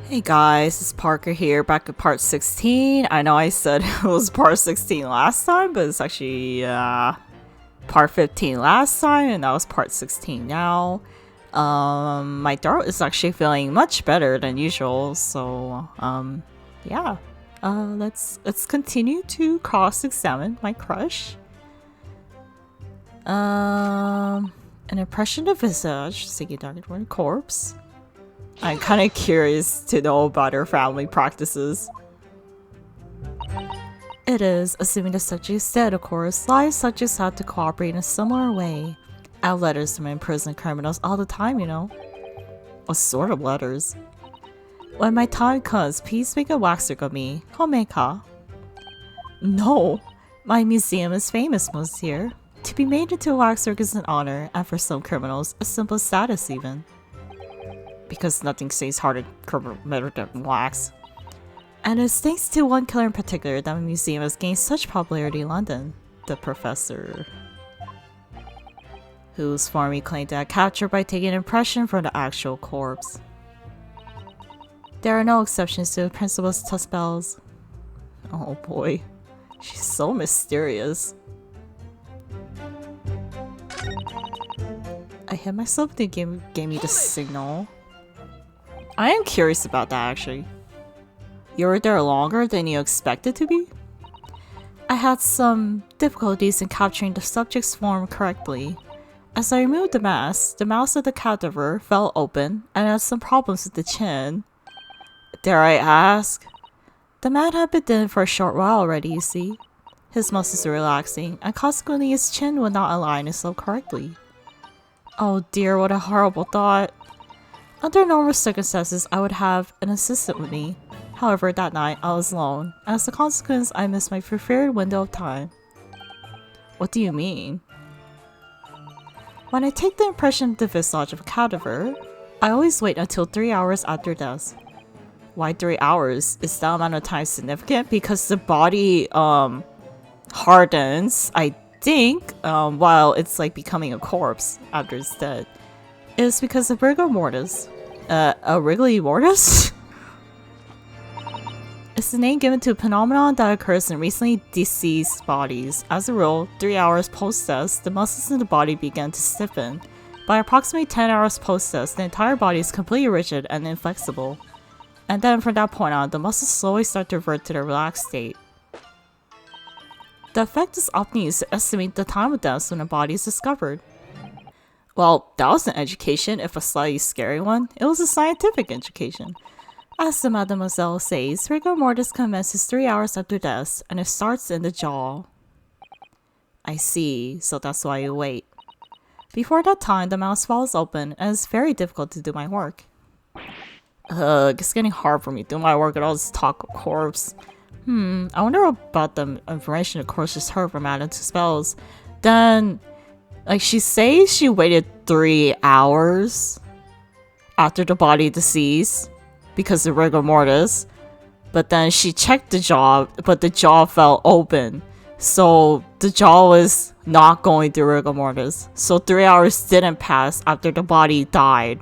Hey guys, it's Parker here, back at part 16. I know I said it was part 16 last time, but it's actually part 15 last time, and that was part 16 now. My throat is actually feeling much better than usual, so yeah. Let's continue to cross-examine my crush. An impression of visage, seeking target one corpse. I'm kind of curious to know about her family practices. It is, assuming the subject is dead, of course. Live subjects have to cooperate in a similar way. I have letters from imprisoned criminals all the time, you know. What sort of letters? When my time comes, please make a waxwork of me. Homeka. No! My museum is famous, monsieur. To be made into a waxwork is an honor, and for some criminals, a simple status even. Because nothing stays harder than wax. And it's thanks to one killer in particular that my museum has gained such popularity in London. The professor. Whose form he claimed to have captured by taking an impression from the actual corpse. There are no exceptions to the principles to spells. Oh boy. She's so mysterious. I hit myself to gave me the signal. I am curious about that actually. You were there longer than you expected to be? I had some difficulties in capturing the subject's form correctly. As I removed the mask, the mouth of the cadaver fell open and had some problems with the chin. Dare I ask? The man had been dead for a short while already, you see. His muscles were relaxing, and consequently his chin would not align itself correctly. Oh dear, what a horrible thought. Under normal circumstances, I would have an assistant with me. However, that night, I was alone. As a consequence, I missed my preferred window of time. What do you mean? When I take the impression of the visage of a cadaver, I always wait until 3 hours after death. Why 3 hours? Is that amount of time significant? Because the body, hardens, I think, while it's like becoming a corpse after it's dead. It's because of rigor mortis. A wriggly mortis? It's the name given to a phenomenon that occurs in recently deceased bodies. As a rule, 3 hours post-death, the muscles in the body begin to stiffen. By approximately 10 hours post-death, the entire body is completely rigid and inflexible. And then from that point on, the muscles slowly start to revert to their relaxed state. The effect is often used to estimate the time of death when a body is discovered. Well, that was an education, if a slightly scary one. It was a scientific education. As the mademoiselle says, rigor mortis commences 3 hours after death, and it starts in the jaw. I see, so that's why you wait. Before that time, the mouth falls open, and it's very difficult to do my work. It's getting hard for me to do my work and all this talk of corpse. I wonder about the information the corpse just heard from Madame to spells. Then, like, she says she waited 3 hours after the body deceased because of rigor mortis, but then she checked the jaw, but the jaw fell open, so the jaw was not going through rigor mortis, so 3 hours didn't pass after the body died.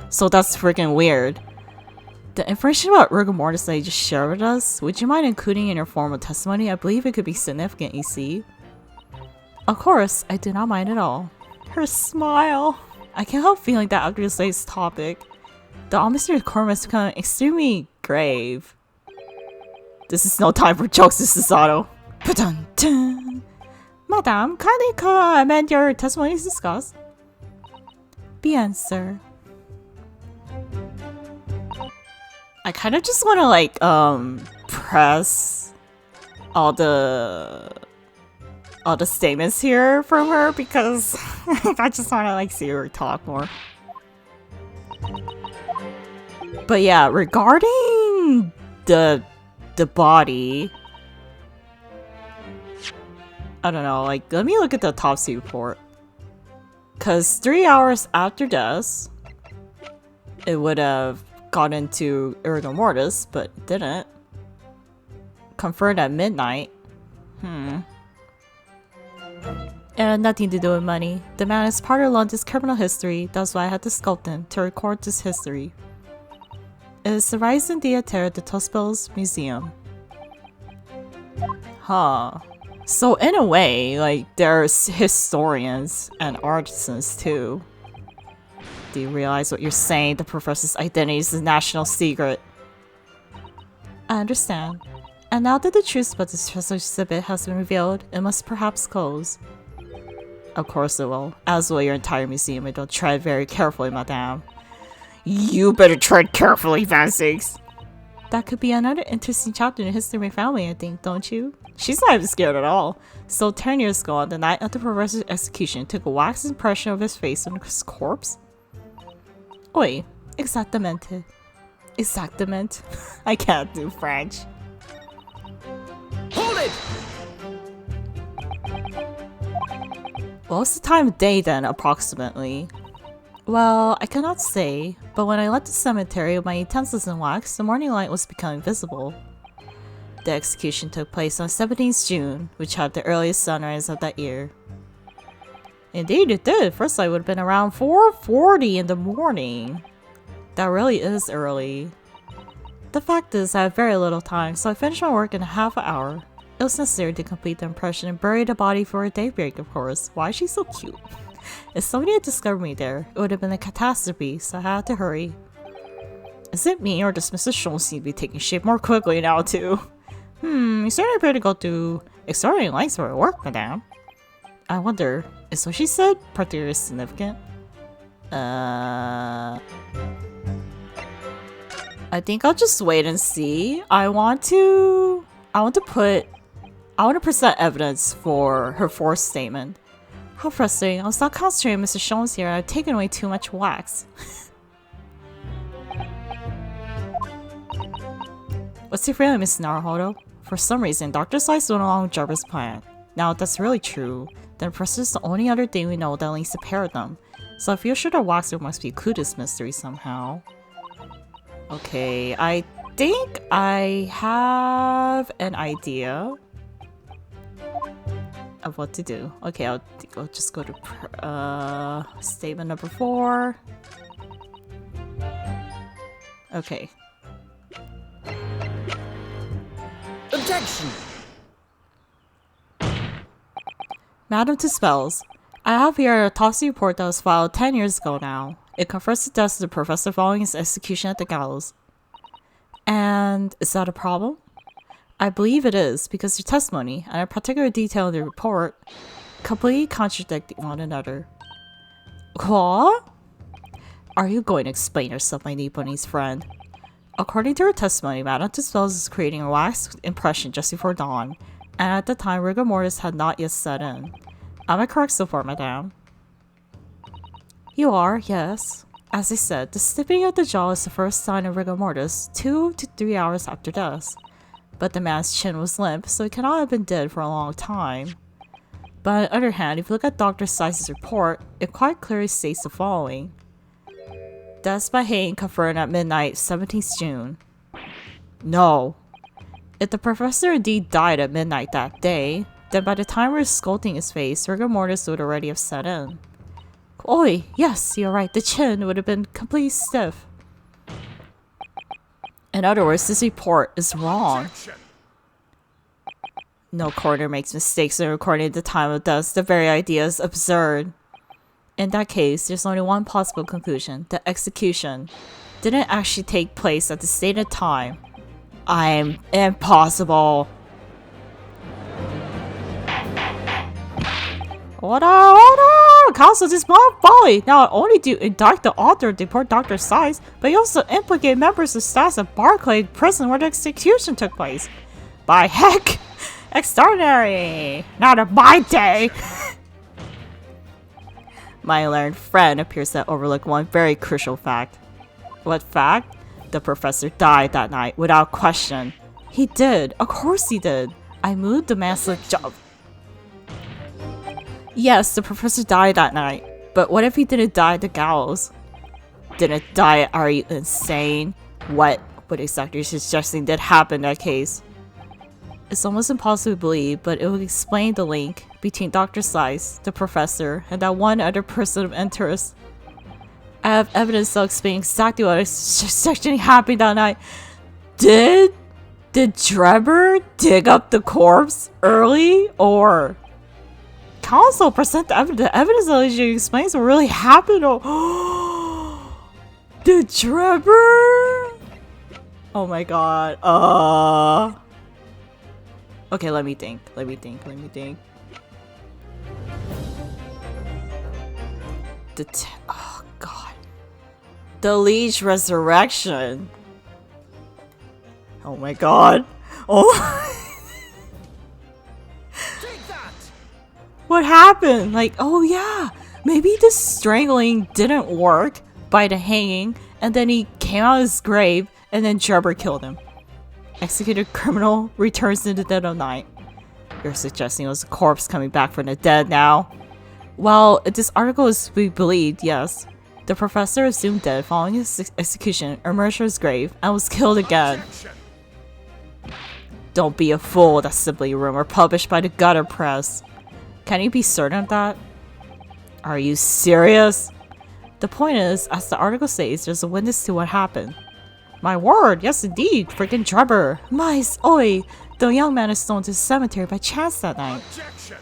So that's freaking weird. The information about rigor mortis that you just shared with us, would you mind including in your formal testimony? I believe it could be significant, you see. Of course, I do not mind at all. Her smile. I can't help feeling that after today's topic, the atmosphere of court has become extremely grave. This is no time for jokes, Mrs. Sato. Madame, kindly amend your testimony to discuss. Bien, sir. I kind of just want to like press all the statements here from her because I just want to like see her talk more. But yeah, regarding the body, I don't know, like let me look at the autopsy report. Cause 3 hours after death, it would have got into rigor mortis, but it didn't. Confirmed at midnight. It had nothing to do with money. The man is part of London's criminal history, that's why I had to sculpt him to record this history. It is the Rising Theatre at the Tospels Museum. Huh. So in a way, like, there's historians and artisans too. Do you realize what you're saying? The professor's identity is a national secret. I understand. And now that the truth about this treasure exhibit has been revealed, it must perhaps close. Of course it will, as will your entire museum, and don't tread very carefully, madame. You better tread carefully, Vansix! That could be another interesting chapter in the history of my family, I think, don't you? She's not even scared at all. So 10 years ago, on the night of the professor's execution, took a wax impression of his face on his corpse? Oi, exactamente. Exactamente. I can't do French. Hold it! What's the time of day then, approximately? Well, I cannot say, but when I left the cemetery with my utensils in wax, the morning light was becoming visible. The execution took place on 17th June, which had the earliest sunrise of that year. Indeed it did. First light would have been around 4:40 in the morning. That really is early. The fact is, I have very little time, so I finished my work in a half an hour. It was necessary to complete the impression and bury the body for a daybreak, of course. Why is she so cute? If somebody had discovered me there, it would have been a catastrophe, so I had to hurry. Is it me, or does Mr. Scholl seem to be taking shape more quickly now, too? You certainly appear to go through extraordinary lengths for her work, madame. I wonder, is what she said particularly significant? I think I'll just wait and see. I want to present evidence for her fourth statement. How frustrating. I was not concentrating on Mr. Scholl's here and I've taken away too much wax. What's your feeling, Miss Naruhodo? For some reason, Dr. Slice went along with Jarvis' plan. Now, if that's really true, then the professor is the only other thing we know that links the pair of them. So I feel sure that Waxer must be included in this mystery somehow. Okay, I think I have an idea of what to do. Okay, I'll just go to statement number 4. Okay. Objection! Madam Tispels, I have here an autopsy report that was filed 10 years ago now. It confirms the death of the professor following his execution at the gallows. And is that a problem? I believe it is, because your testimony and a particular detail in the report completely contradict one another. What? Are you going to explain yourself, my Nipponiese friend? According to her testimony, Madame Tispels is creating a wax impression just before dawn, and at the time rigor mortis had not yet set in. Am I correct so far, madame? You are, yes. As I said, the stiffening of the jaw is the first sign of rigor mortis 2 to 3 hours after death. But the man's chin was limp, so he cannot have been dead for a long time. But on the other hand, if you look at Dr. Slice's report, it quite clearly states the following. Death by hanging confirmed at midnight, 17th June. No. If the professor indeed died at midnight that day, then by the time we were sculpting his face, rigor mortis would already have set in. Oi, yes, you're right, the chin would have been completely stiff. In other words, this report is wrong. No coroner makes mistakes in recording at the time of death. The very idea is absurd. In that case, there's only one possible conclusion. The execution didn't actually take place at the stated time. I'm impossible. Order! Counsel, this is not folly. Not only do you indict the author of the report, Dr. Slice, but you also implicate members of staff at Barclay prison where the execution took place. By heck! Extraordinary! Not of my day! My learned friend appears to overlook one very crucial fact. What fact? The professor died that night, without question. He did. Of course he did. I moved the man's job. Yes, the professor died that night. But what if he didn't die at the gallows? Didn't die? Are you insane? What exactly are you suggesting did happen in that case? It's almost impossible to believe, but it will explain the link between Dr. Slice, the professor, and that one other person of interest. I have evidence to explain exactly what actually happened that night. Did Trevor dig up the corpse early, or counsel present the evidence that actually explains what really happened? Or did Trevor? Oh my god. Okay, let me think. Oh god. The Leech Resurrection. Oh my god. Oh. Take that! What happened? Like, oh yeah. Maybe the strangling didn't work by the hanging, and then he came out of his grave, and then Trevor killed him. Executed criminal returns in the dead of night. You're suggesting it was a corpse coming back from the dead now? Well, if this article is to be believed, yes. The professor assumed dead following his execution, emerged from his grave, and was killed again. Objection. Don't be a fool, that's simply a rumor published by the gutter press. Can you be certain of that? Are you serious? The point is, as the article says, there's a witness to what happened. My word, yes indeed, freaking Trevor. Mice, oi! The young man is stolen to the cemetery by chance that night. Objection.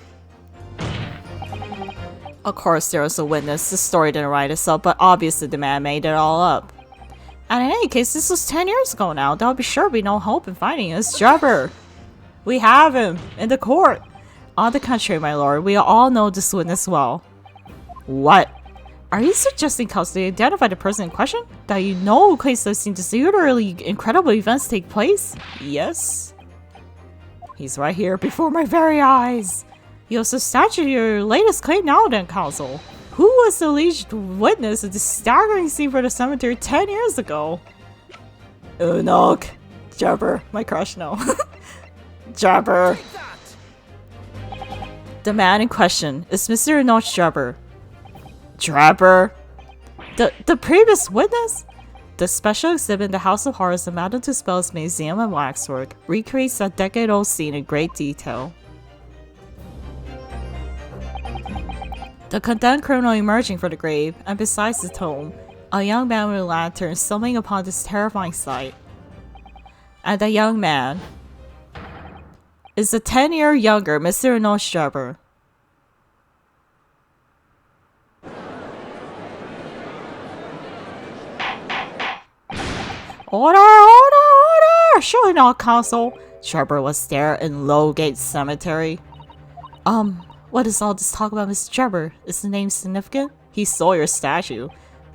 Of course there was a witness, the story didn't write itself, but obviously the man made it all up. And in any case, this was 10 years ago now, there'll be sure be no hope in finding us Trevor. We have him, in the court. On the contrary, my lord, we all know this witness well. What? Are you suggesting custody identify the person in question? That you know case has seen these literally incredible events take place? Yes. He's right here before my very eyes. You substantiate your latest claim now then, counsel. Who was the alleged witness of the staggering scene for the cemetery 10 years ago? Unok. Trevor. My crush, no. Trevor. Take that! The man in question is Mr. Enoch Trevor. Trevor? The previous witness? The special exhibit in the House of Horrors at Madame Tuspel's Museum and Waxwork recreates that decade-old scene in great detail. The condemned criminal emerging from the grave, and beside his tomb, a young man with a lantern stumbling upon this terrifying sight. And the young man is a 10-year younger Mr. Enoch Trevor. Order! Surely not, counsel. Trevor was there in Lowgate Cemetery. What is all this talk about Mr. Trevor? Is the name significant? He stole your statue.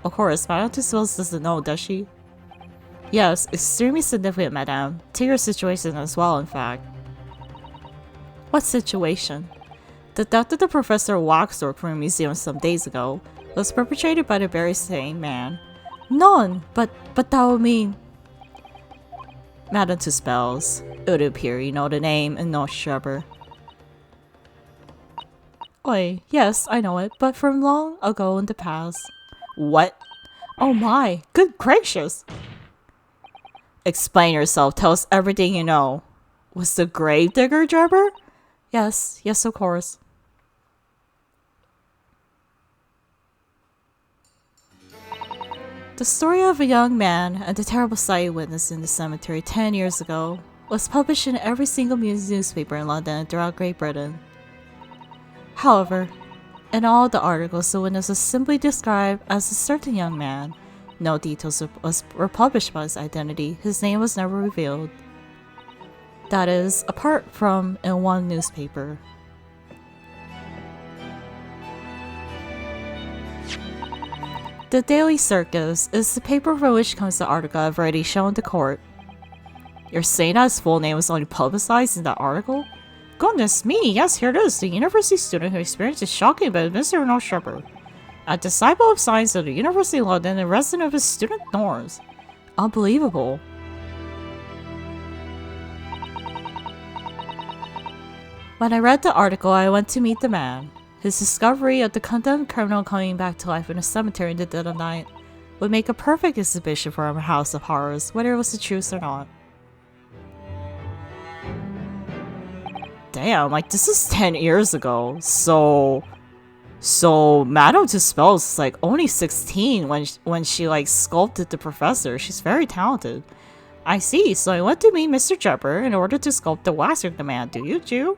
Of course, Madame Tussauds doesn't know, does she? Yes, extremely significant, madame. To your situation as well, in fact. What situation? The death of the Professor Waxwork from a museum some days ago was perpetrated by the very same man. None, but that would mean... Madame Tussauds. It would appear you know the name and no Trevor. Oi, yes, I know it, but from long ago in the past. What? Oh my, good gracious! Explain yourself, tell us everything you know. Was the gravedigger Trevor? Yes, of course. The story of a young man and the terrible sight witnessed in the cemetery 10 years ago was published in every single newspaper in London and throughout Great Britain. However, in all the articles, the witness was simply described as a certain young man. No details were published about his identity. His name was never revealed. That is, apart from in one newspaper. The Daily Circus is the paper from which comes the article I've already shown to court. You're saying that his full name was only publicized in that article? Goodness me, yes, here it is, the university student who experienced a shocking event with Mr. Enoch Trevor. A disciple of science at the University of London and resident of his student dorms. Unbelievable. When I read the article, I went to meet the man. His discovery of the condemned criminal coming back to life in a cemetery in the dead of night would make a perfect exhibition for our House of Horrors, whether it was the truth or not. Damn, like this is 10 years ago. So Madame Tussauds is like only 16 when she like sculpted the professor. She's very talented. I see, so I went to meet Mr. Jabber in order to sculpt the waxwork demand, do you, Jew?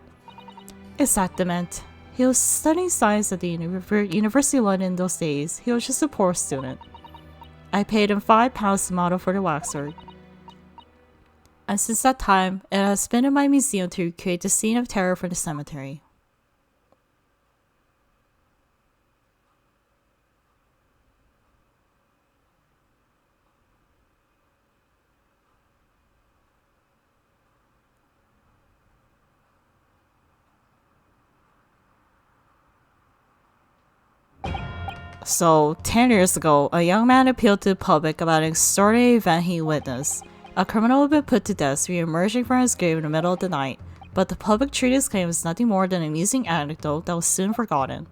Exactament. He was studying science at the University of London in those days. He was just a poor student. I paid him £5 to model for the waxwork. And since that time, it has been in my museum to recreate the scene of terror from the cemetery. So, 10 years ago, a young man appealed to the public about an extraordinary event he witnessed. A criminal had been put to death, re-emerging from his grave in the middle of the night, but the public treated his claim as nothing more than an amusing anecdote that was soon forgotten.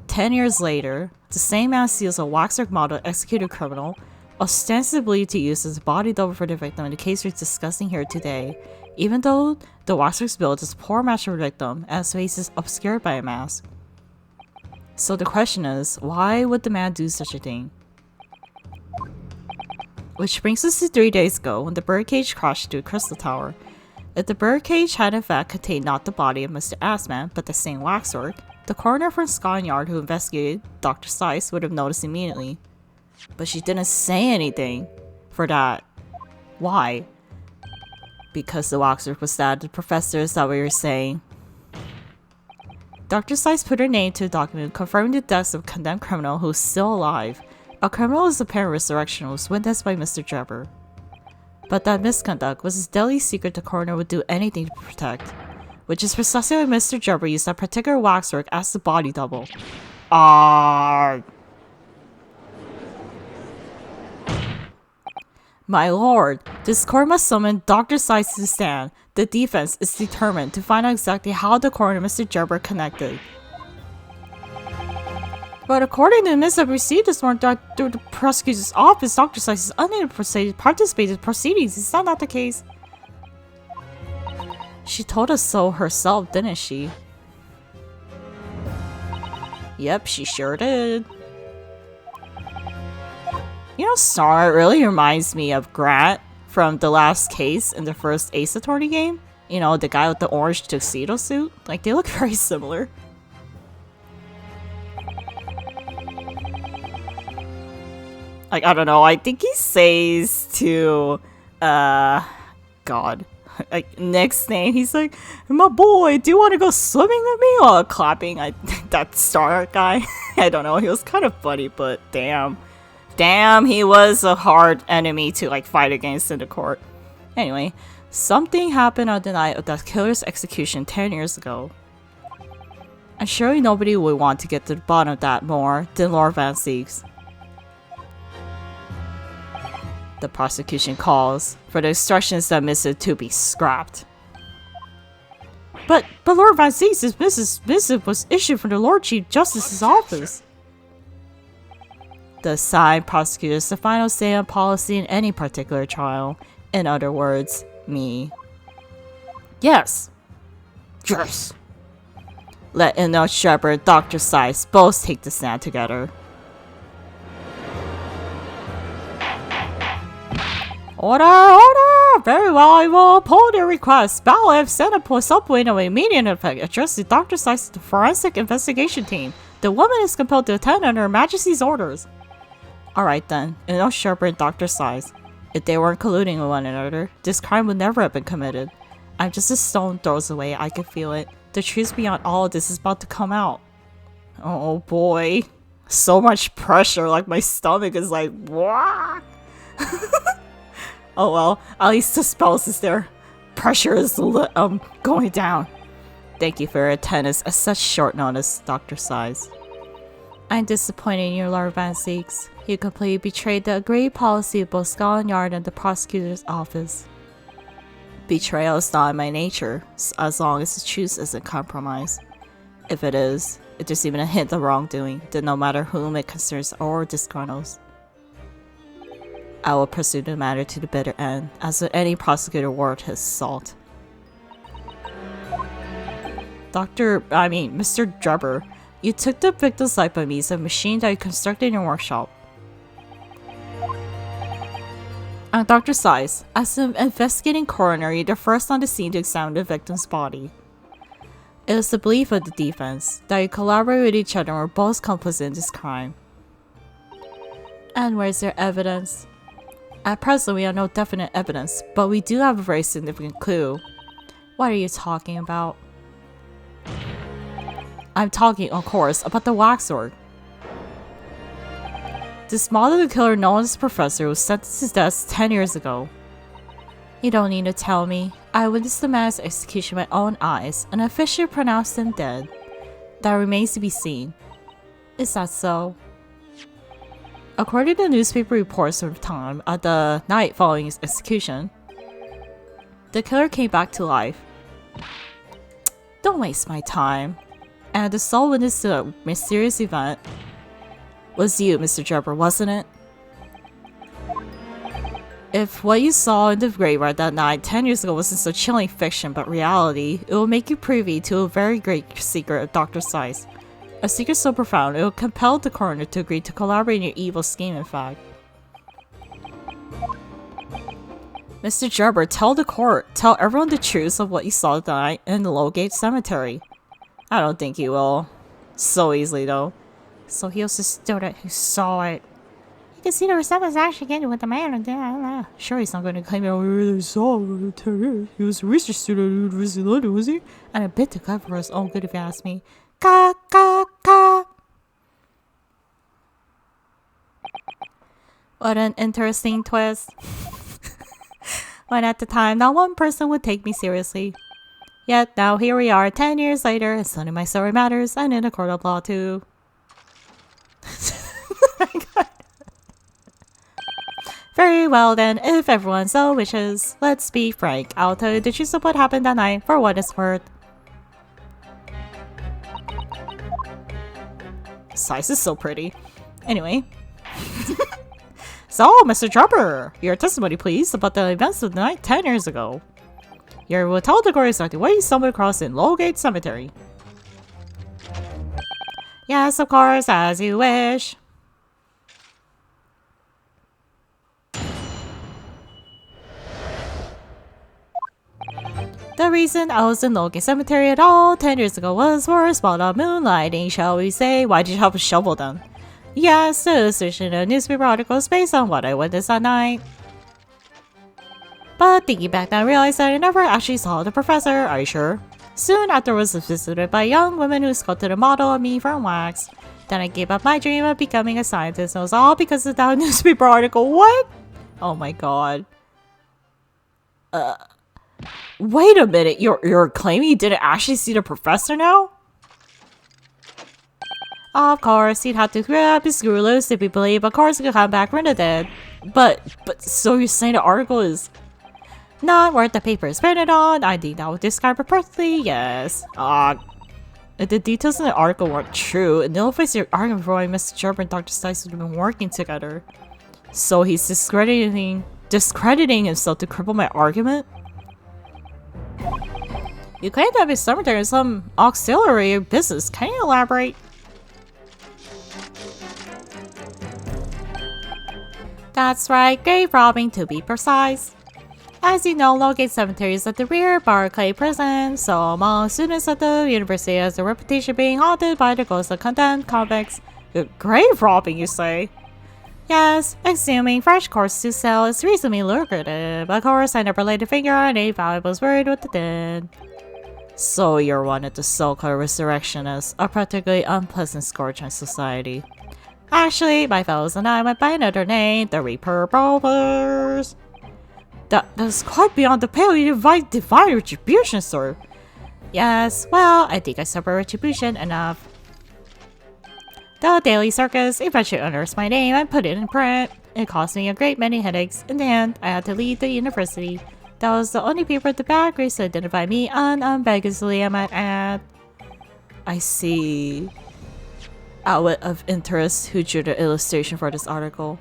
10 years later, the same man steals a waxwork model of executed criminal, ostensibly to use as a body double for the victim in the case we're discussing here today, even though the waxwork's build is a poor match for the victim and his face is obscured by a mask. So the question is, why would the man do such a thing? Which brings us to 3 days ago when the birdcage crashed into a crystal tower. If the birdcage had in fact contained not the body of Mr. Assman, but the same waxwork, the coroner from Scotland Yard who investigated Dr. Sithe would have noticed immediately. But she didn't say anything for that. Why? Because the waxwork was that of the professor, is that what you're saying? Dr. Sithe put her name to a document confirming the death of a condemned criminal who is still alive. A criminal whose apparent resurrection was witnessed by Mr. Jabber. But that misconduct was his deadly secret the coroner would do anything to protect, which is precisely why Mr. Jabber used that particular waxwork as the body double. My lord, this court must summon Dr. Sithe to stand. The defense is determined to find out exactly how the coroner and Mr. Jabber connected. But according to the minutes that received this morning through the prosecutor's office, Dr. Sithe is unable to participate in proceedings. Is that not the case? She told us so herself, didn't she? Yep, she sure did. You know, Star really reminds me of Grant from the last case in the first Ace Attorney game. You know, the guy with the orange tuxedo suit. Like, they look very similar. Like, I don't know, I think he says to, God. Like, next name, he's like, my boy, do you want to go swimming with me? While clapping, that Star guy. I don't know, he was kind of funny, but damn. Damn, he was a hard enemy to, like, fight against in the court. Anyway, something happened on the night of that killer's execution 10 years ago. And surely nobody would want to get to the bottom of that more than Lord Van Seeks. The prosecution calls for the instructions that Mr. to be scrapped. But Lord Van Seeks' missive was issued from the Lord Chief Justice's office. The assigned prosecutor is the final say on policy in any particular trial. In other words, me. Yes. Yes. Let Eno Shepard and Dr. Sithe both take the stand together. Order! Order! Very well, I will uphold your request. Battle have sent a subway of immediate effect addressed to Dr. Sithe the forensic investigation team. The woman is compelled to attend under Her Majesty's orders. Alright then, Eno Shepard and Dr. Sithe. If they weren't colluding with one another, this crime would never have been committed. I'm just a stone throws away, I can feel it. The truth beyond all of this is about to come out. Oh boy. So much pressure, like my stomach is like, what? Oh well, at least the spouse is there. Pressure is going down. Thank you for your attendance at such short notice, Dr. Sithe. I'm disappointed in you, Lord Van Seeks. You completely betrayed the agreed policy of both Scotland Yard and the prosecutor's office. Betrayal is not in my nature, as long as the truth isn't compromised. If it is, if there's even a hint of wrongdoing, then no matter whom it concerns or disgruntles, I will pursue the matter to the bitter end, as with any prosecutor worth his salt. Mr. Drebber, you took the victim's life by means of a machine that you constructed in your workshop. I'm Dr. Sithe. As an investigating coroner, you're the first on the scene to examine the victim's body. It is the belief of the defense that you collaborate with each other and were both complicit in this crime. And where's your evidence? At present, we have no definite evidence, but we do have a very significant clue. What are you talking about? I'm talking, of course, about the wax orb. This model of the killer known as Professor was sentenced to death 10 years ago. You don't need to tell me. I witnessed the man's execution with my own eyes and officially pronounced him dead. That remains to be seen. Is that so? According to newspaper reports from the time at the night following his execution, the killer came back to life. Don't waste my time. And the sole witness to the mysterious event was you, Mr. Drebber, wasn't it? If what you saw in the graveyard that night 10 years ago wasn't so chilling fiction but reality, it will make you privy to a very great secret of Dr. Sithe. A secret so profound, it will compel the coroner to agree to collaborate in your evil scheme, in fact. Mr. Drebber, tell everyone the truth of what you saw that night in the Lowgate Cemetery. I don't think he will. So easily, though. So he was the student who saw it. You can see the resemblance actually getting with the man. And I don't know. Sure, he's not going to claim it. We really saw it. He was a research student at the University of London, was he? And a bit too clever for his own good, if you ask me. Ka ka ka. What an interesting twist. When at the time, not one person would take me seriously. Yet now here we are, 10 years later, and suddenly my story matters, and in a court of law too. Very well then, if everyone so wishes, let's be frank. I'll tell you the truth of what happened that night for what it's worth. Sithe is so pretty. Anyway. So, Mr. Drebber, your testimony please about the events of the night 10 years ago. You will tell the court exactly what you stumbled across in Lowgate Cemetery. Yes, of course, as you wish. The reason I was in Lowgate Cemetery at all 10 years ago was for a spot of moonlighting, shall we say. Why did you have a shovel then? Yes, the illustration of newspaper articles based on what I witnessed that night. But thinking back now, I realized that I never actually saw the professor, are you sure? Soon afterwards, I was visited by a young woman who sculpted a model of me from wax. Then I gave up my dream of becoming a scientist, and it was all because of that newspaper article. What? Oh my god. Wait a minute, you're claiming you didn't actually see the professor now? Of course, he'd have to grab his screw loose if he believed, of course he could come back from the dead. But, so you're saying the article is not worth the paper it's printed on? I think that would describe it perfectly, yes. If the details in the article weren't true, it nullifies your argument for why Mr. Drebber and Dr. Sithe would have been working together. So he's discrediting himself to cripple my argument? You claim to have a cemetery in some auxiliary business. Can you elaborate? That's right, grave robbing to be precise. As you know, Lowgate Cemetery is at the rear Barclay prison, so among students at the university has a reputation of being haunted by the ghosts of condemned convicts. Grave robbing, you say? Yes, assuming fresh corpses to sell is reasonably lucrative. Of course, I never laid a finger on any valuables buried with the dead. So you're one of the so-called resurrectionists, a particularly unpleasant scourge on society. Actually, my fellows and I went by another name, the Reaper Rovers. That's quite beyond the pale you divine retribution, sir. Yes, well, I think I suffer retribution enough. The Daily Circus eventually unearthed my name and put it in print. It cost me a great many headaches. In the end, I had to leave the university. That was the only paper at the back race to identify me unambiguously, I might add. I see. Outlet of interest who drew the illustration for this article.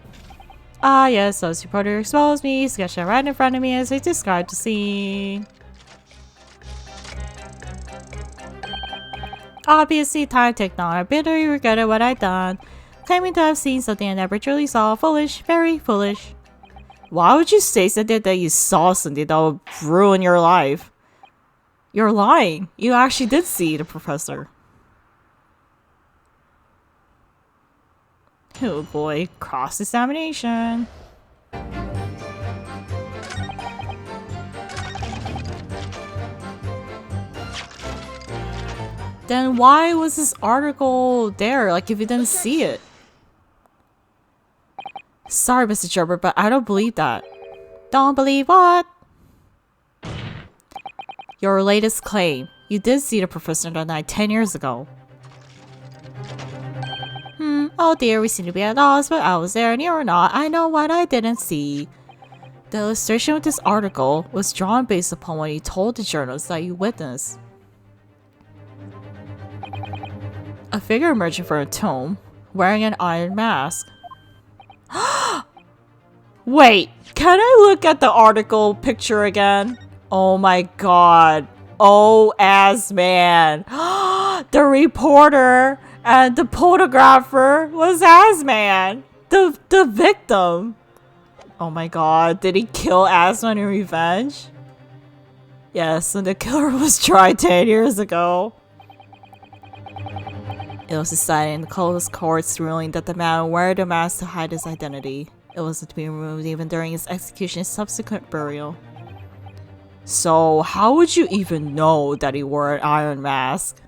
Ah yes, those reporter exposed me, sketched it right in front of me as they described the scene. Obviously, time ticked on. I bitterly regretted what I'd done, claiming to have seen something I never truly saw. Foolish, very foolish. Why would you say something that you saw something that would ruin your life? You're lying. You actually did see the professor. Oh boy, cross-examination. Then why was this article there, like, if you didn't see it? Sorry, Mr. Gerber, but I don't believe that. Don't believe what? Your latest claim. You did see the professor that night 10 years ago. Oh dear, we seem to be at odds, but I was there and you were not. I know what I didn't see. The illustration of this article was drawn based upon what you told the journalists that you witnessed. A figure emerging from a tomb, wearing an iron mask. Wait, can I look at the article picture again? Oh my god. Oh, Asman. The reporter and the photographer was Asman. The victim. Oh my god, did he kill Asman in revenge? Yes, and the killer was tried 10 years ago. It was decided in the closed court's ruling that the man wore the mask to hide his identity. It wasn't to be removed even during his execution and subsequent burial. So, how would you even know that he wore an iron mask?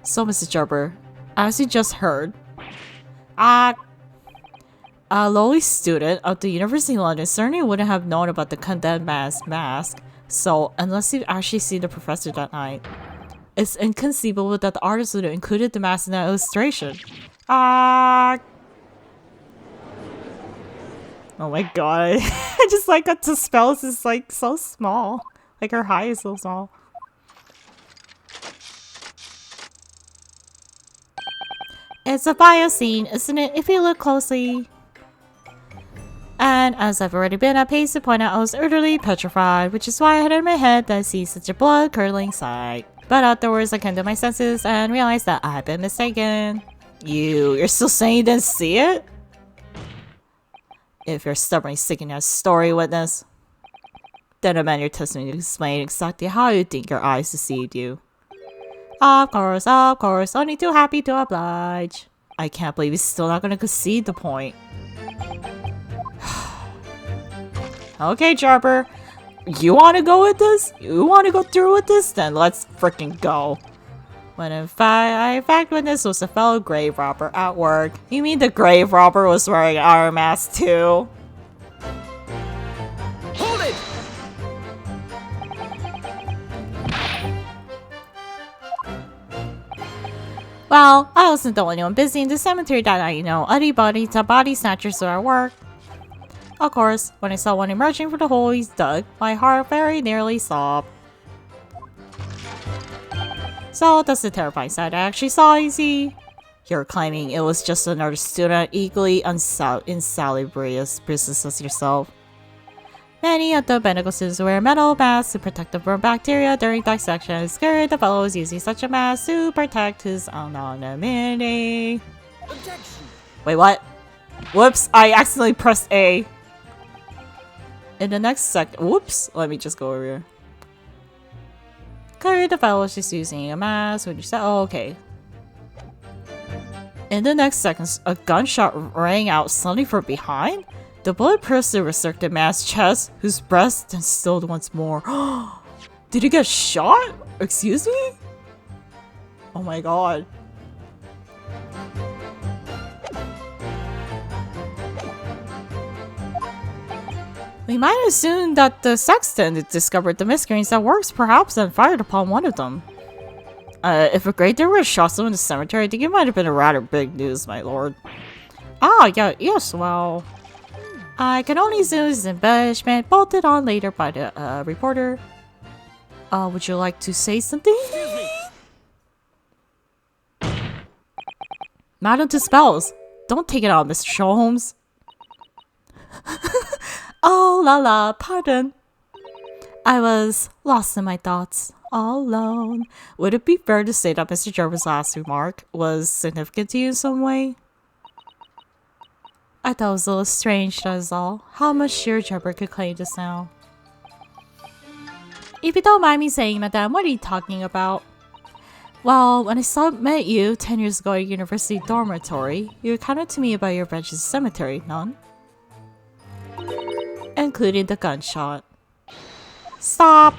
So, Mrs. Gerber, as you just heard, a lowly student of the University of London certainly wouldn't have known about the condemned man's mask. So, unless you've actually seen the professor that night, it's inconceivable that the artist would have included the mask in that illustration. Oh my god. I just like that the spells is like so small. Like her eye is so small. It's a bioscene, isn't it? If you look closely. And as I've already been at pace to point out, I was utterly petrified, which is why I had in my head that I see such a blood-curdling sight. But afterwards, I came to my senses and realized that I had been mistaken. You're still saying you didn't see it? If you're stubbornly sticking to a story witness, then amend your testimony to explain exactly how you think your eyes deceived you. Of course, only too happy to oblige. I can't believe he's still not gonna concede the point. Okay, Jarber. You wanna go with this? You wanna go through with this? Then let's freaking go. When in fact witness was a fellow grave robber at work. You mean the grave robber was wearing an iron mask too? Hold it! Well, I wasn't the only one busy in the cemetery that night, you know. Other body snatchers were at work. Of course, when I saw one emerging from the hole he's dug, my heart very nearly sobbed. So that's the terrifying side I actually saw, you see. You're claiming it was just another student equally insalubrious business as yourself. Many of the medical students wear metal masks to protect them from bacteria during dissection. It's scared the fellow is using such a mask to protect his anonymity. Objection! Wait, what? Whoops, I accidentally pressed A. In the next whoops, let me just go over here. Clearly the fellow was just using a mask when you said, oh, okay. In the next seconds, a gunshot rang out suddenly from behind. The bullet pierced the restricted man's chest, whose breast then stilled once more. Did he get shot? Excuse me? Oh my god. We might assume that the sexton discovered the miscreants at works, perhaps, and fired upon one of them. If a great digger shot someone in the cemetery, I think it might have been a rather big news, my lord. Ah, yeah, yes, well... I can only assume this embellishment bolted on later by the reporter. Would you like to say something? Madam dispels. Don't take it out, Mr. Sholmes. Oh, la la, pardon. I was lost in my thoughts. all alone. Would it be fair to say that Mr. Jarvis' last remark was significant to you in some way? I thought it was a little strange, that is all. How much sheer Jabber could claim this now. If you don't mind me saying, Madame, what are you talking about? Well, when I met you 10 years ago at university dormitory, you recounted to me about your branch's cemetery, none? Including the gunshot. Stop!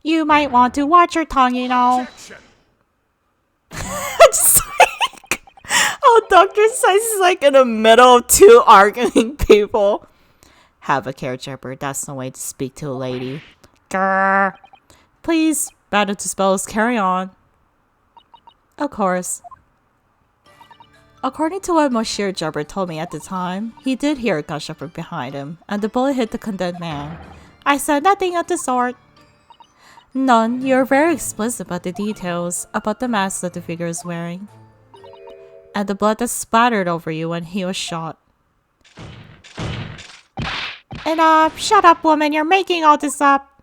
You might want to watch your tongue, you know. Just like, oh, Dr. Science is like in the middle of two arguing people. Have a care, Jabber. That's no way to speak to a lady. Grr. Please, battle to spells, carry on. Of course. According to what Monsieur Jabber told me at the time, he did hear a gunshot from behind him, and the bullet hit the condemned man. I said nothing of the sort. None, you're very explicit about the details, about the mask that the figure is wearing. And the blood that splattered over you when he was shot. Enough! Shut up, woman, you're making all this up!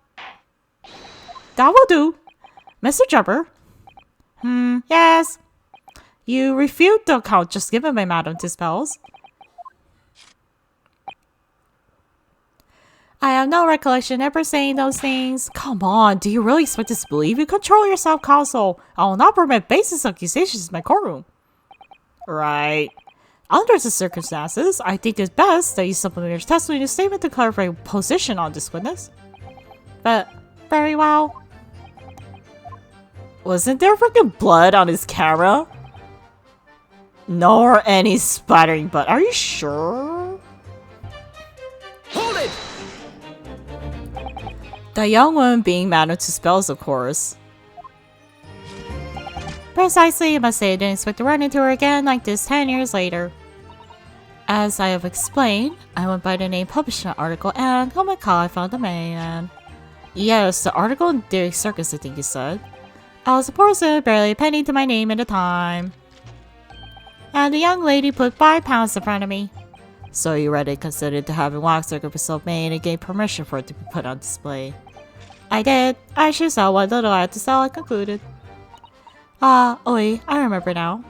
That will do. Mr. Jabber? Yes? You refute the account just given by Madame Dispels. I have no recollection ever saying those things. Come on, do you really expect us to believe you? Control yourself, Counsel. I will not permit baseless accusations in my courtroom. Right. Under the circumstances, I think it's best that you supplement your testimony to statement to clarify your position on this witness. But, very well. Wasn't there freaking blood on his camera? Nor any splattering, but are you sure? Hold it! The young woman being Madame Dispels, of course. Precisely, I must say I didn't expect to run into her again like this 10 years later. As I have explained, I went by the name published in an article and, oh my god, I found the man. Yes, the article in Daily Circus, I think you said. I was a person, barely a penny to my name at the time. And the young lady put £5 in front of me. So you read it, considered to have a wax circuit episode made and gave permission for it to be put on display. I did. I should sell what little I had to sell, I concluded. Oh wait, I remember now.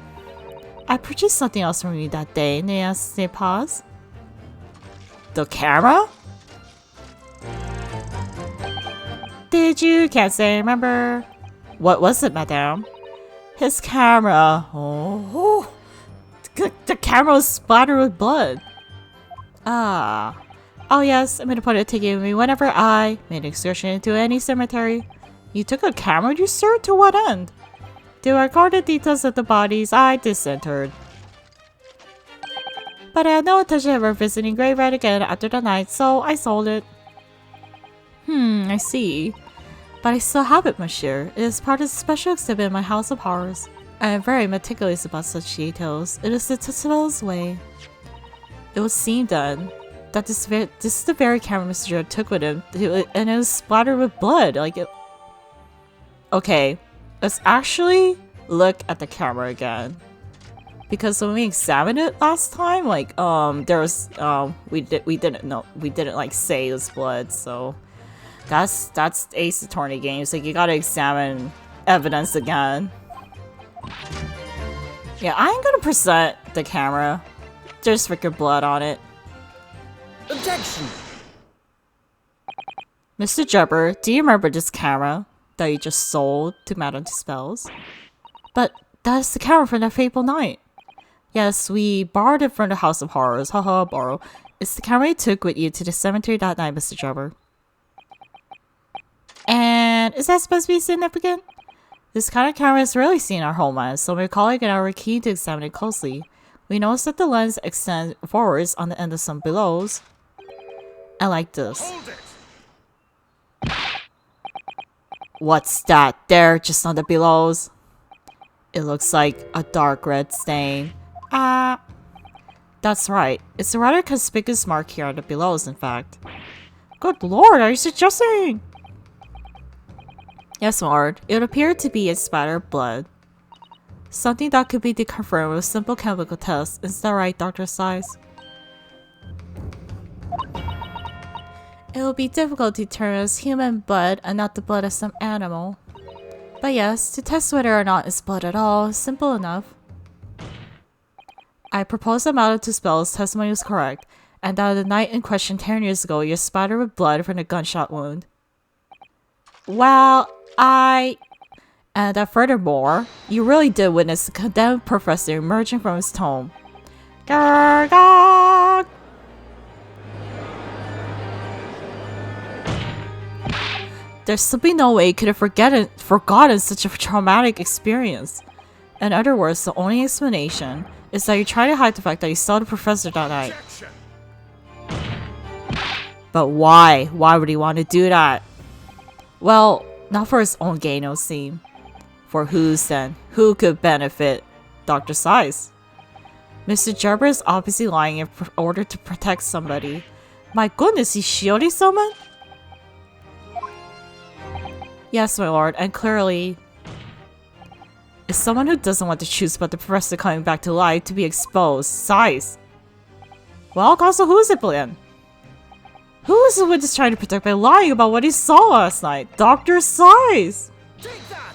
I purchased something else from you that day, n'est-ce pas? The camera? Did you? Can't say I remember. What was it, madame? His camera. Oh. The camera was splattered with blood. Ah. Oh yes, I'm gonna put it to give me whenever I made an excursion into any cemetery. You took a camera with you, sir? To what end? To record the details of the bodies I disinterred. But I had no intention of ever visiting Graveyard again after the night, so I sold it. I see. But I still have it, monsieur. It is part of the special exhibit in my House of Horrors. I am very meticulous about such details. It is the Tissel's way. It would seem then that this is the very camera Mr. Joe took with him, and it was splattered with blood. Like it. Okay, let's actually look at the camera again, because when we examined it last time, like there was we didn't like say it was blood, so that's Ace Attorney games. Like you gotta examine evidence again. Yeah, I ain't gonna present the camera. There's freaking blood on it. Objection! Mr. Jabber, do you remember this camera that you just sold to Madame Dispels? But that's the camera from that fateful night. Yes, we borrowed it from the House of Horrors. Haha, borrow. It's the camera you took with you to the cemetery that night, Mr. Jabber. And is that supposed to be significant? This kind of camera is rarely seen in our homeland, so my colleague and I were keen to examine it closely. We noticed that the lens extends forwards on the end of some billows. And like this. Hold it! What's that there just on the billows? It looks like a dark red stain. That's right. It's a rather conspicuous mark here on the billows, in fact. Good lord, are you suggesting? Yes, Lord. It appeared to be a spatter of blood. Something that could be confirmed with simple chemical tests. Is that right, Dr. Size? It will be difficult to determine as human blood and not the blood of some animal. But yes, to test whether or not it's blood at all is simple enough. I propose that Madame Tuspel's testimony was correct, and that the night in question 10 years ago you're spattered with blood from a gunshot wound. Well, and that furthermore, you really did witness the condemned professor emerging from his tomb. Gargog! There's simply no way you could have forgotten such a traumatic experience. In other words, the only explanation is that you try to hide the fact that you saw the professor that night. But why? Why would he want to do that? Well, not for his own gain, no seem. For whose then? Who could benefit? Dr. Sithe. Mr. Gerber is obviously lying in order to protect somebody. My goodness, he's shielding someone? Yes, my lord, and clearly is someone who doesn't want to choose but the professor coming back to life to be exposed. Sithe. Well, also, who is it then? Who is the witness trying to protect by lying about what he saw last night? Dr. Sithe! Take that!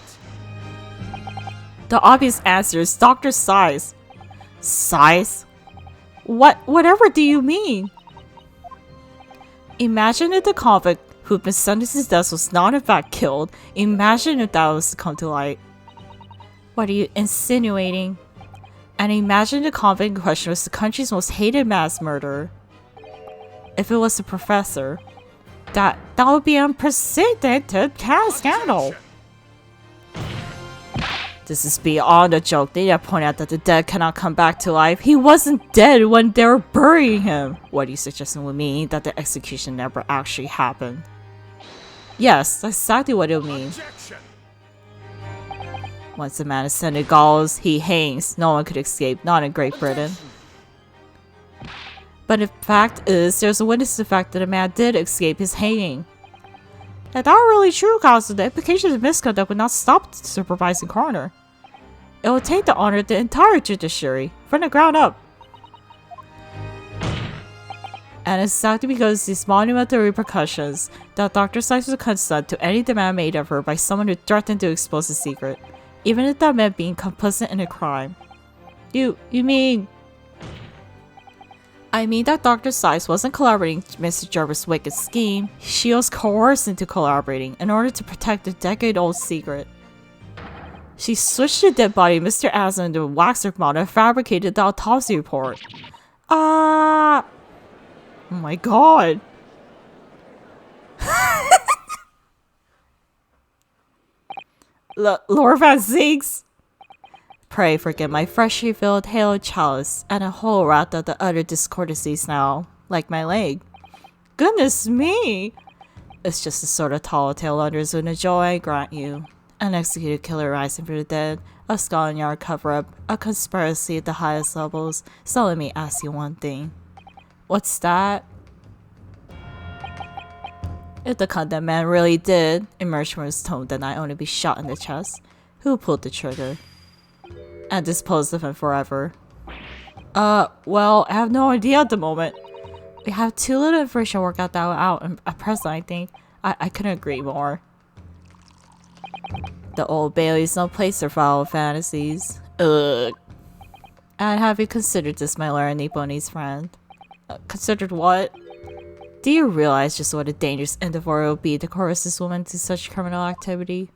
The obvious answer is Dr. Sithe. Sithe? Whatever do you mean? Imagine if the convict who'd been sentenced to death was not in fact killed. Imagine if that was to come to light. What are you insinuating? And imagine the convict in question was the country's most hated mass murderer. If it was the professor, that would be unprecedented scandal. This is beyond a joke. They need to point out that the dead cannot come back to life. He wasn't dead when they were burying him. What are you suggesting would mean that the execution never actually happened? Yes, that's exactly what it would mean. Once a man is sent to gallows, he hangs. No one could escape, not in Great Britain. But the fact is, there's a witness to the fact that a man did escape his hanging. That's not really true, Counsel. The implication of misconduct would not stop the supervising coroner. It would take the honor of the entire judiciary, from the ground up. And it's exactly because of these monumental repercussions that Dr. Sithe would consent to any demand made of her by someone who threatened to expose the secret, even if that meant being complicit in a crime. You mean... I mean that Dr. Sithe wasn't collaborating with Mr. Gerber's wicked scheme. She was coerced into collaborating in order to protect a decade-old secret. She switched the dead body of Mr. Aslan into a waxwork model and fabricated the autopsy report. Oh my god. Lord Van Ziggs? Pray forgive my freshly filled halo chalice and a whole raft of the other discordancies now, like my leg. Goodness me! It's just the sort of tall tale others would enjoy, I grant you. An executed killer rising from the dead, a Scotland Yard cover-up, a conspiracy at the highest levels. So let me ask you one thing. What's that? If the condemned man really did emerge from his tomb that night only to be shot in the chest, who pulled the trigger? And disposed of him forever? Well, I have no idea at the moment. We have too little information to work out that out at present, I think. I couldn't agree more. The Old Bailey's no place for foul fantasies. Ugh. And have you considered this, my Lord Nipponi's friend? Considered what? Do you realize just what a dangerous endeavor it would be to coerce this woman to such criminal activity?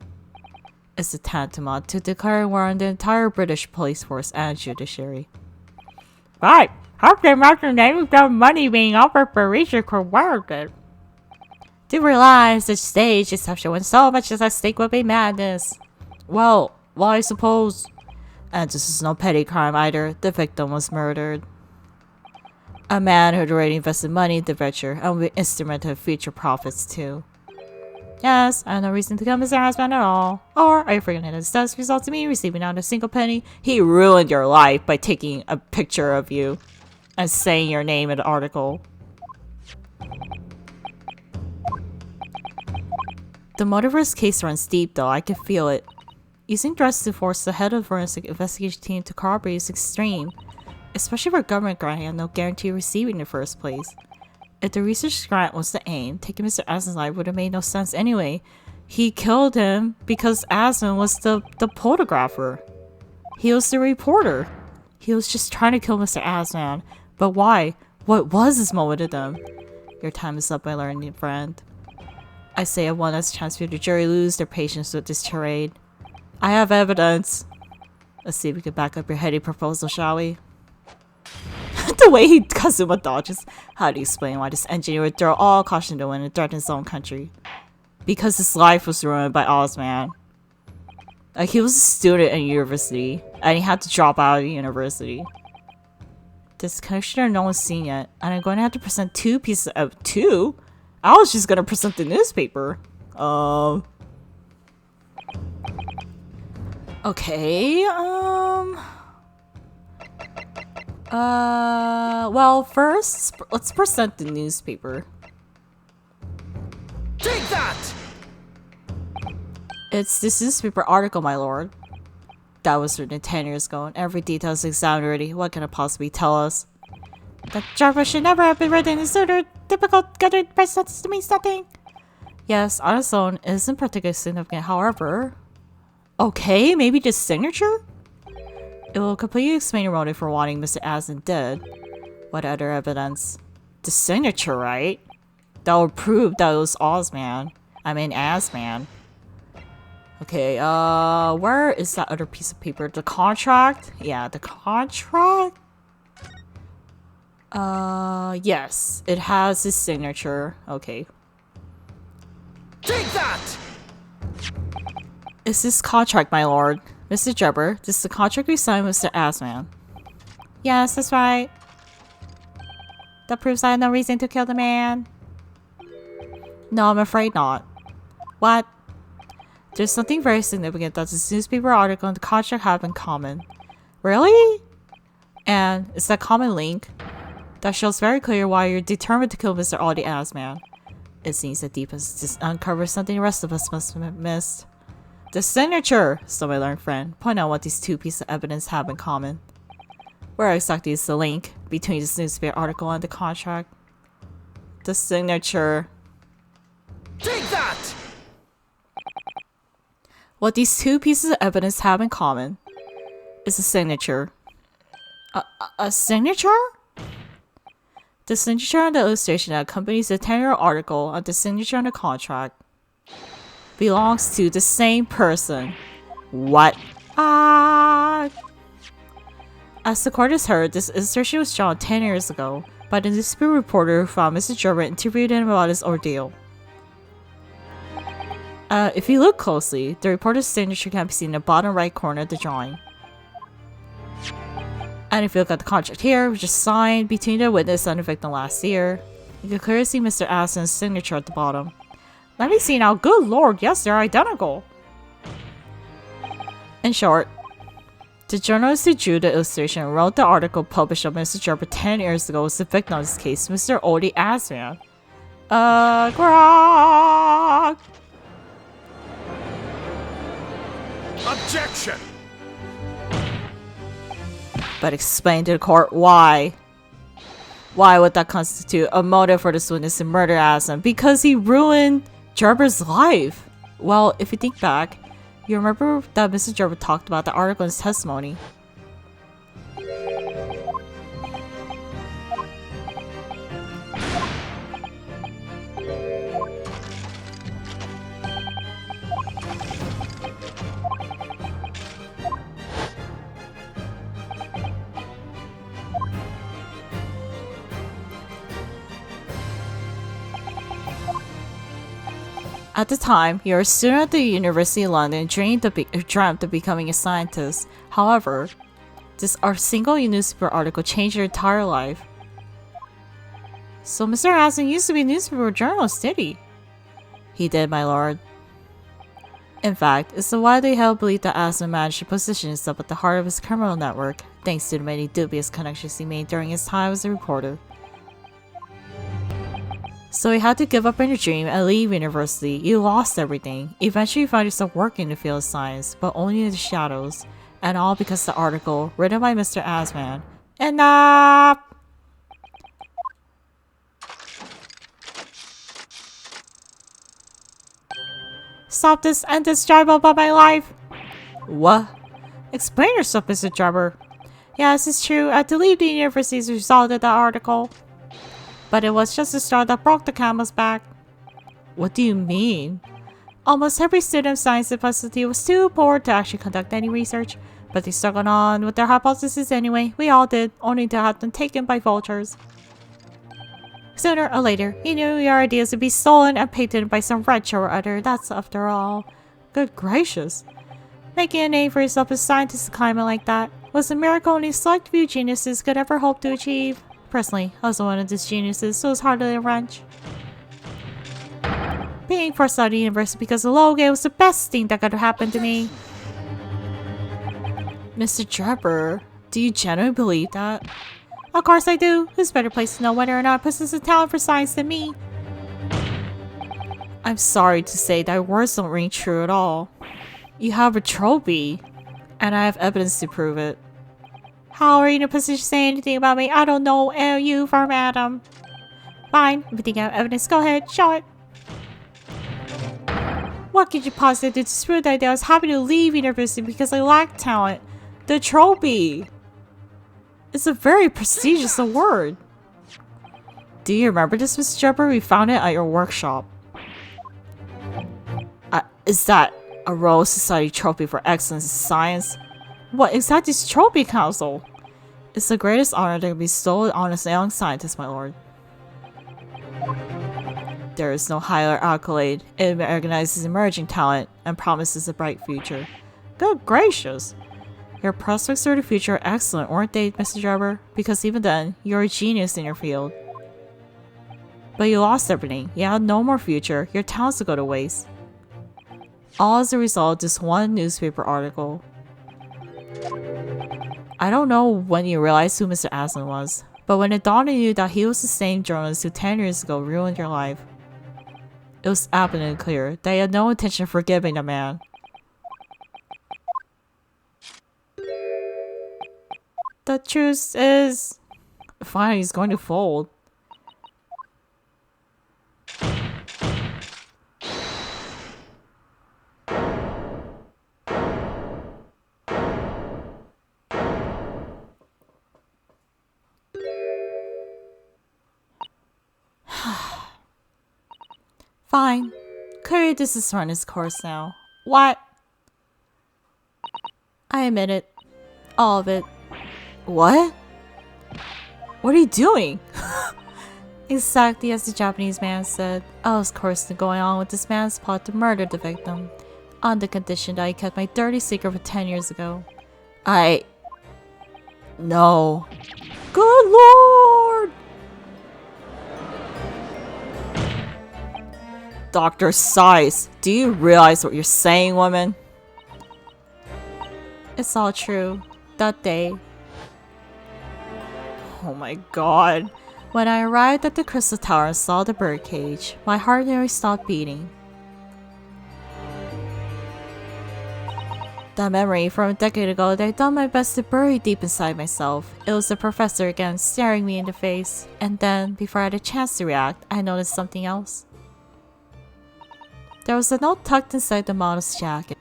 It's a tantamount to declaring war on the entire British police force and judiciary. Right! How can you imagine any of money being offered for research coercion? Do you realize the stage exception when so much is at stake would be madness? Well, I suppose. And this is no petty crime either. The victim was murdered. A man who had already invested money in the venture and would be instrumental in future profits too. Yes, I have no reason to become his husband at all. Or are you forgetting that his death results in me receiving not a single penny? He ruined your life by taking a picture of you and saying your name in the article. The Multiverse case runs deep though, I can feel it. Using drugs to force the head of the forensic investigation team to corroborate is extreme, especially for government grant and no guarantee of receiving in the first place. If the research grant was the aim, taking Mr. Aslan's life would have made no sense anyway. He killed him because Aslan was the photographer. He was the reporter. He was just trying to kill Mr. Aslan. But why? What was his motive to them? Your time is up, my learning friend. I say I want us to chance for the jury lose their patience with this charade. I have evidence. Let's see if we can back up your heady proposal, shall we? The way Kazuma dodges. How do you explain why this engineer would throw all caution to the wind and threaten his own country? Because his life was ruined by Ozman. Like, he was a student in university, and he had to drop out of the university. This connection are no one's seen yet, and I'm going to have to present two pieces of two? I was just gonna present the newspaper. Okay, well, first, let's present the newspaper. Take that! It's this newspaper article, my lord. That was written 10 years ago, and every detail is examined already. What can it possibly tell us? That Java should never have been written in sooner. Difficult gathered by sentence means nothing. Yes, on its own, it isn't particularly significant, however. Okay, maybe just signature? It will completely explain your motive for wanting Mr. Aslan dead. What other evidence? The signature, right? That would prove that it was Asman. Okay, where is that other piece of paper? The contract? Yeah, the contract? Yes, it has his signature. Okay. Take that! Is this contract, my lord? Mr. Jubber, this is the contract we signed with Mr. Asman. Yes, that's right. That proves I had no reason to kill the man. No, I'm afraid not. What? There's something very significant that this newspaper article and the contract have in common. Really? And it's that common link that shows very clear why you're determined to kill Mr. Audi Asman. It seems that Deep has just uncovered something the rest of us must have missed. The signature! So my learned friend, point out what these two pieces of evidence have in common. Where exactly is the link between this newspaper article and the contract? The signature. Take that! What these two pieces of evidence have in common is a signature. A signature? The signature on the illustration that accompanies the 10-year article and the signature on the contract belongs to the same person. What? As the court has heard, this illustration was drawn 10 years ago by the newspaper reporter who found Mr. Gerber and interviewed him about his ordeal. If you look closely, the reporter's signature can be seen in the bottom right corner of the drawing. And if you look at the contract here, which is signed between the witness and the victim last year, you can clearly see Mr. Aslan's signature at the bottom. Let me see now. Good lord, yes, they're identical. In short, the journalist who drew the illustration and wrote the article published on Mr. Gerber 10 years ago was the victim of this case, Mr. Audi Asman. Grog! Objection! But explain to the court why. Why would that constitute a motive for this witness to murder Aslan? Because he ruined Gerber's life. Well, if you think back, you remember that Mr. Gerber talked about the article in his testimony. At the time, you were a student at the University of London and dreamt of becoming a scientist. However, this single newspaper article changed your entire life. So Mr. Aslan used to be a newspaper journalist, did he? He did, my lord. In fact, it's a widely held belief that Aslan managed to position himself at the heart of his criminal network, thanks to the many dubious connections he made during his time as a reporter. So he had to give up on your dream and leave university. You lost everything. Eventually you found yourself working in the field of science, but only in the shadows. And all because of the article written by Mr. Asman. Enough! stop this endless drama about my life. What? Explain yourself, Mr. Drebber. Yes, it's true. I believe the university as a result of that article. But it was just the straw that broke the camel's back. What do you mean? Almost every student of science university was too poor to actually conduct any research, but they stuck on with their hypothesis anyway. We all did, only to have them taken by vultures. Sooner or later, you knew your ideas would be stolen and patented by some wretch or other. That's after all. Good gracious. Making a name for yourself as a scientist in a climate like that was a miracle only select few geniuses could ever hope to achieve. Personally, I was one of these geniuses, so it was hardly a wrench. Being forced out of university because of Logan was the best thing that could have happened to me. Mr. Drebber, do you genuinely believe that? Of course I do. Who's better placed to know whether or not a person has a talent for science than me? I'm sorry to say that words don't ring true at all. You have a trophy, and I have evidence to prove it. How are you in a position to say anything about me? I don't know you from Adam. Fine, if you think I have evidence, go ahead, show it. What could you possibly do to disprove that I was happy to leave university because I lacked talent? The trophy! It's a very prestigious award. Do you remember this, Mr. Drebber? We found it at your workshop. Is that a Royal Society trophy for excellence in science? What exactly is Trophy Council? It's the greatest honor that can be bestowed on a young scientist, my lord. There is no higher accolade. It recognizes emerging talent and promises a bright future. Good gracious! Your prospects for the future are excellent, weren't they, Mr. Drebber? Because even then, you're a genius in your field. But you lost everything. You had no more future. Your talents will go to waste. All as a result of this one newspaper article. I don't know when you realized who Mr. Aslan was, but when it dawned on you that he was the same journalist who 10 years ago ruined your life, it was abundantly clear that he had no intention of forgiving the man. The truth is... Fine, he's going to fold. Fine. Clearly this has run its course now. What? I admit it. All of it. What? What are you doing? Exactly as the Japanese man said. I was coursing going on with this man's plot to murder the victim, on the condition that I kept my dirty secret for 10 years ago. No. Good lord! Dr. Sithe, do you realize what you're saying, woman? It's all true. That day. Oh my god. When I arrived at the Crystal Tower and saw the birdcage, my heart nearly stopped beating. That memory from a decade ago that I'd done my best to bury deep inside myself. It was the professor again staring me in the face, and then, before I had a chance to react, I noticed something else. There was a note tucked inside the model's jacket.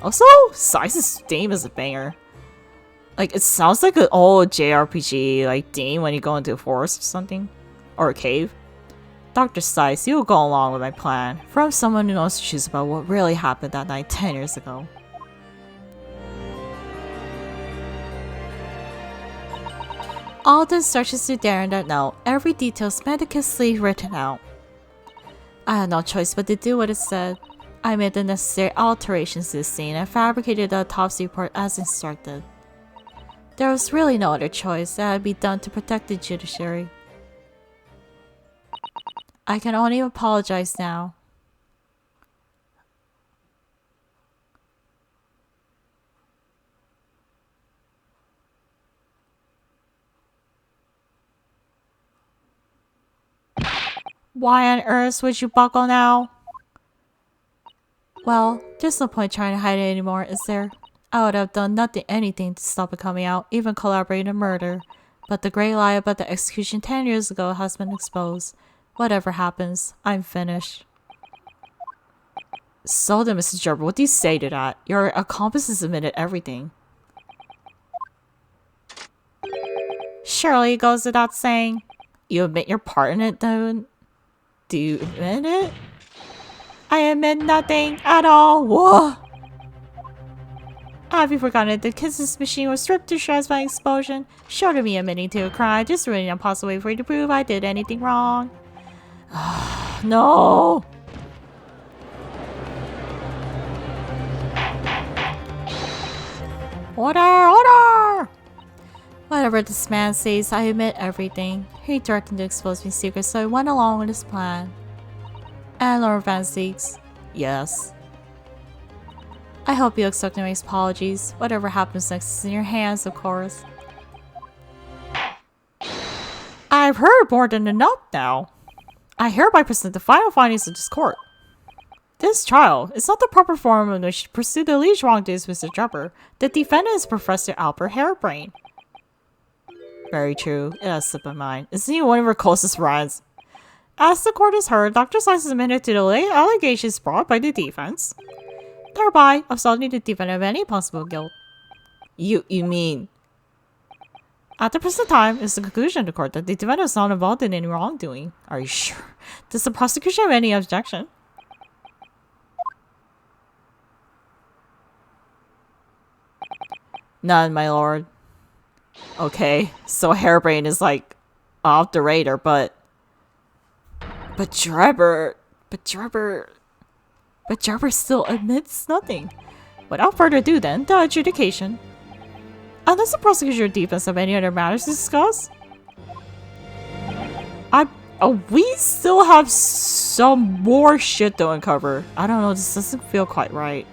Also, Size's theme is a banger. Like, it sounds like an old JRPG, like, theme when you go into a forest or something. Or a cave. Dr. Sithe, you will go along with my plan. From someone who knows the truth about what really happened that night 10 years ago. All the instructions to Darren that note, every detail is meticulously written out. I had no choice but to do what it said. I made the necessary alterations to the scene and fabricated the autopsy report as instructed. There was really no other choice that had to be done to protect the judiciary. I can only apologize now. Why on earth would you buckle now? Well, there's no point trying to hide it anymore, is there? I would have done anything to stop it coming out, even collaborating in murder. But the great lie about the execution 10 years ago has been exposed. Whatever happens, I'm finished. So then, Mrs. Gerber, what do you say to that? Your accomplice has admitted everything. Surely it goes without saying. You admit your part in it, then? Do you admit it? I admit nothing at all. Whoa! Have you forgotten that the kisses machine was ripped to shreds by explosion? Short of me admitting to a crime, just really an impossible way for you to prove I did anything wrong. No! Order! Order! Whatever this man says, I admit everything. He threatened to expose me secrets, so I went along with his plan. And Lord Van Seeks, yes. I hope you accept my apologies. Whatever happens next is in your hands, of course. I've heard more than enough now. I hereby present the final findings of this court. This trial is not the proper forum in which to pursue the alleged wrongdoings of Mr. Drebber. The defendant is Professor Albert Harebrain. Very true. It has slipped my mind. Isn't he one of our closest friends? As the court has heard, Dr. Slice is admitted to the allegations brought by the defense, thereby absolving the defendant of any possible guilt. You mean? At the present time, it's the conclusion of the court that the defendant is not involved in any wrongdoing. Are you sure? Does the prosecution have any objection? None, my lord. Okay, so Harebrain is like off the radar, but Drebber still admits nothing. Without further ado then, the adjudication. Unless the prosecution or defense have any other matters to discuss, we still have some more shit to uncover. I don't know, this doesn't feel quite right.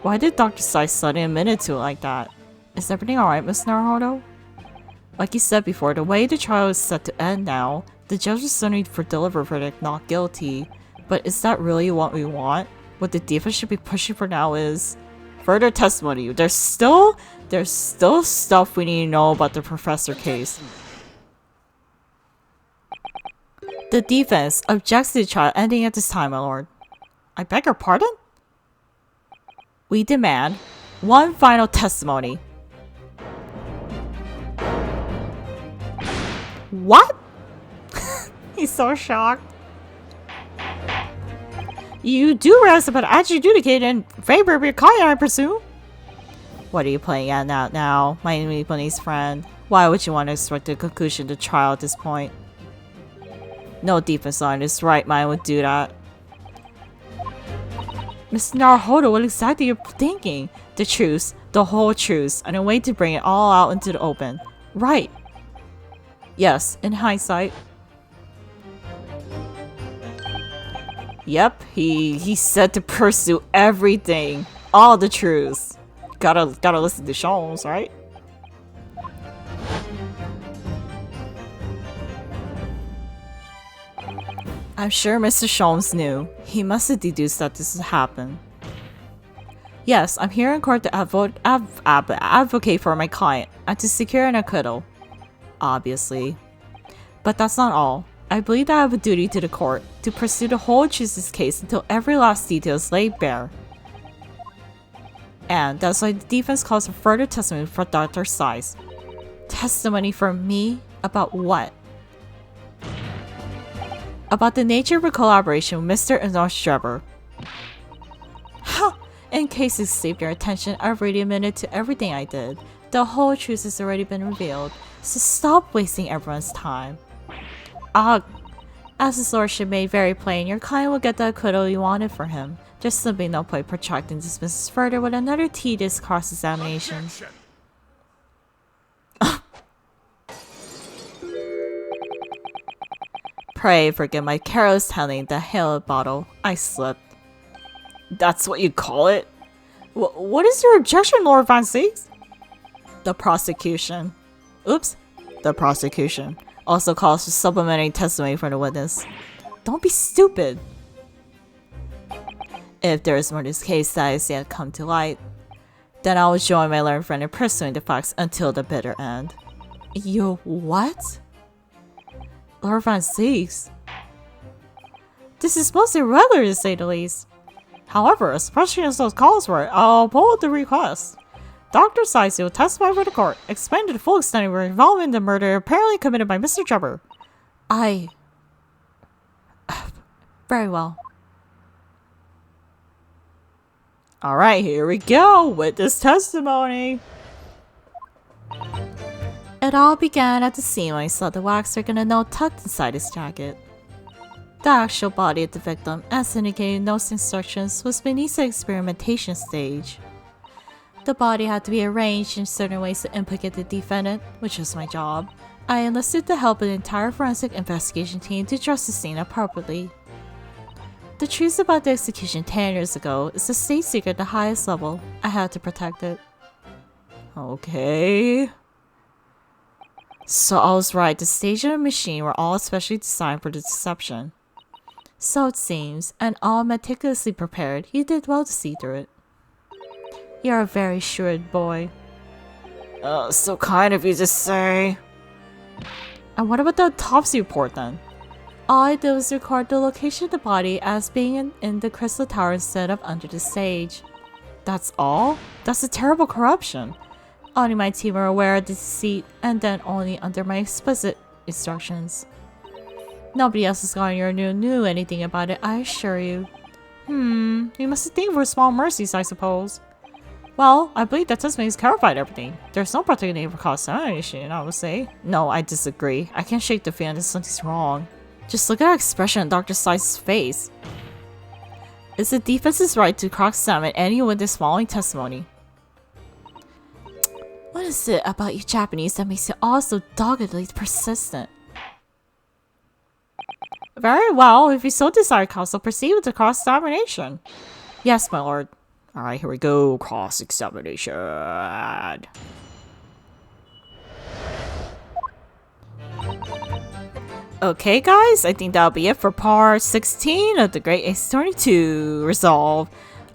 Why did Dr. Slice suddenly admit it to it like that? Is everything alright, Miss Naruhodo? Like you said before, the way the trial is set to end now, the judge is suddenly for deliver verdict not guilty. But is that really what we want? What the defense should be pushing for now is further testimony. There's still stuff we need to know about the professor case. The defense objects to the trial ending at this time, my lord. I beg your pardon? We demand one final testimony. What? He's so shocked. You do rest about adjudicated in favor of your client, I presume? What are you playing at now, my Japanese friend? Why would you want to expect a conclusion to the trial at this point? No defense lawyer in his right mind would do that. Mr. Naruhodo, what exactly are you thinking? The truth, the whole truth, and a way to bring it all out into the open. Right. Yes, in hindsight. Yep, he said to pursue everything. All the truths. Gotta listen to Sholmes, right? I'm sure Mr. Sholmes knew. He must have deduced that this would happen. Yes, I'm here in court to advocate for my client and to secure an acquittal. Obviously. But that's not all. I believe that I have a duty to the court to pursue the whole truth of this case until every last detail is laid bare. And that's why the defense calls for further testimony from Dr. Slice. Testimony from me? About what? About the nature of a collaboration with Mr. and Mrs. Drebber. Ha! In case it escaped your attention, I've already admitted to everything I did. The whole truth has already been revealed, so stop wasting everyone's time. As his lordship made very plain, your client will get the acquittal you wanted for him. There's simply no point protracting dismissals further with another tedious cross-examination. Pray forgive my careless handling the hail bottle. I slipped. That's what you call it? What is your objection, Lord Van Seeks? The prosecution. Oops. The prosecution also calls for supplementary testimony from the witness. Don't be stupid. If there is more to this case that has yet come to light, then I will join my learned friend in pursuing the facts until the bitter end. You what? Lord Van Seeks? This is most irregular to say the least. However, as pressing as those calls were, I'll pull the request. Dr. Sithe will testify for the court, explain to the full extent of your involvement in the murder apparently committed by Mr. Jubber. Very well. Alright, here we go with this testimony. It all began at the scene when I saw the wax organ and note tucked inside his jacket. The actual body of the victim, as indicated in those instructions, was beneath the experimentation stage. The body had to be arranged in certain ways to implicate the defendant, which was my job. I enlisted the help of the entire forensic investigation team to dress the scene appropriately. The truth about the execution 10 years ago is a state secret at the highest level. I had to protect it. Okay. So I was right, the stage and the machine were all especially designed for the deception. So it seems, and all meticulously prepared, you did well to see through it. You're a very shrewd boy. So kind of you to say. And what about the autopsy report then? All I did was record the location of the body as being in the crystal tower instead of under the stage. That's all? That's a terrible corruption. Only my team were aware of the deceit, and then only under my explicit instructions. Nobody else is going or knew anything about it, I assure you. You must think for small mercies, I suppose. Well, I believe that testimony has clarified everything. There's no particular need for cross-examination, I would say. No, I disagree. I can't shake the feeling that something's wrong. Just look at our expression on Dr. Sithe's face. It's the defense's right to cross-examine anyone with this following testimony. What is it about you Japanese that makes you all so doggedly persistent? Very well, if you so desire, counsel, proceed with the cross-examination. Yes, my lord. Alright, here we go. Cross-examination. Okay, guys, I think that'll be it for part 16 of the Great Ace Attorney 2 Resolve.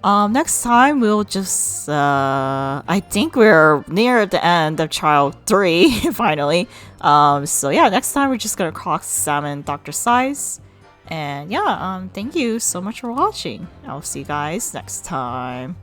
Next time we'll just, I think we're near the end of trial 3, finally. So yeah, next time we're just gonna cross-examine Dr. Sithe. And yeah, thank you so much for watching. I'll see you guys next time.